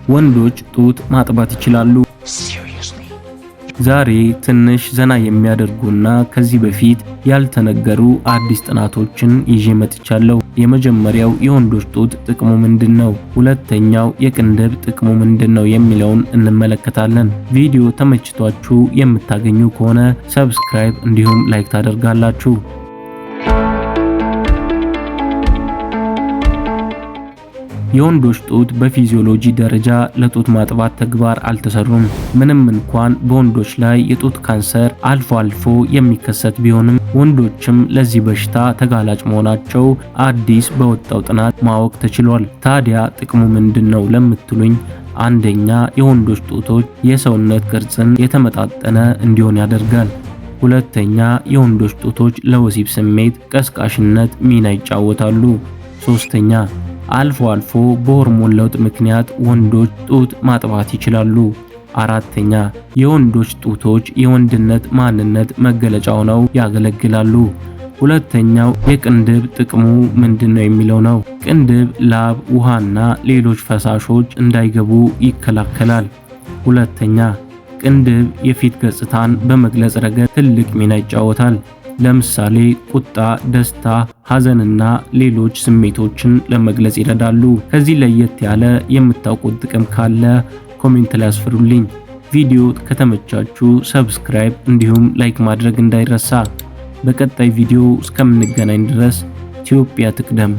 ወንዶች ጡት ማጥባት ይችላሉ? ዛሬ ትንሽ ዘና የሚያደርጉና ከዚህ በፊት ያልተነገሩ አዲስ ጥናቶችን ይዤ መጥቻለሁ። የመጀመሪያው የወንዶች ጡት ጥቅሙ ምንድነው? ሁለተኛው የቅንድብ ጥቅሙ ምንድነው የሚለውን እንመለከታለን። ቪዲዮ ተመችቷችሁ የምታገኙ ከሆነ ሰብስክራይብ እንዲሁም ላይክ ታደርጋላችሁ። የወንዶች ጡት በፊዚዮሎጂ ደረጃ ለጡት ማጥባት ተግባር አልተሰሩም። ምንም እንኳን በወንዶች ላይ የጡት ካንሰር አልፎ አልፎ የሚከሰት ቢሆንም ወንዶችም ለዚህ በሽታ ተጋላጭ መሆናቸው አዲስ በወጣው ጥናት ማወቅ ተችሏል። ታዲያ ጥቅሙ ምንድነው ለምትሉኝ፣ አንደኛ የወንዶች ጡቶች የሰውነት ቅርጽን የተመጣጠነ እንዲሆን ያደርጋል። ሁለተኛ የወንዶች ጡቶች ለወሲብ ስሜት ቀስቃሽነት ሚና ይጫወታሉ። ሶስተኛ አልፎ አልፎ በሆርሞን ለውጥ ምክንያት ወንዶች ጡት ማጥባት ይችላሉ። አራተኛ የወንዶች ጡቶች የወንድነት ማንነት መገለጫ ሆነው ያገለግላሉ። ሁለተኛው የቅንድብ ጥቅሙ ምንድነው የሚለው ነው። ቅንድብ ላብ፣ ውሃና ሌሎች ፈሳሾች እንዳይገቡ ይከላከላል። ሁለተኛ ቅንድብ የፊት ገጽታን በመግለጽ ረገድ ትልቅ ሚና ይጫወታል። ለምሳሌ ቁጣ፣ ደስታ፣ ሐዘንና ሌሎች ስሜቶችን ለመግለጽ ይረዳሉ። ከዚህ ለየት ያለ የምታውቁት ጥቅም ካለ ኮሜንት ላይ አስፍሩልኝ። ቪዲዮ ከተመቻችሁ ሰብስክራይብ እንዲሁም ላይክ ማድረግ እንዳይረሳ። በቀጣይ ቪዲዮ እስከምንገናኝ ድረስ ኢትዮጵያ ትቅደም።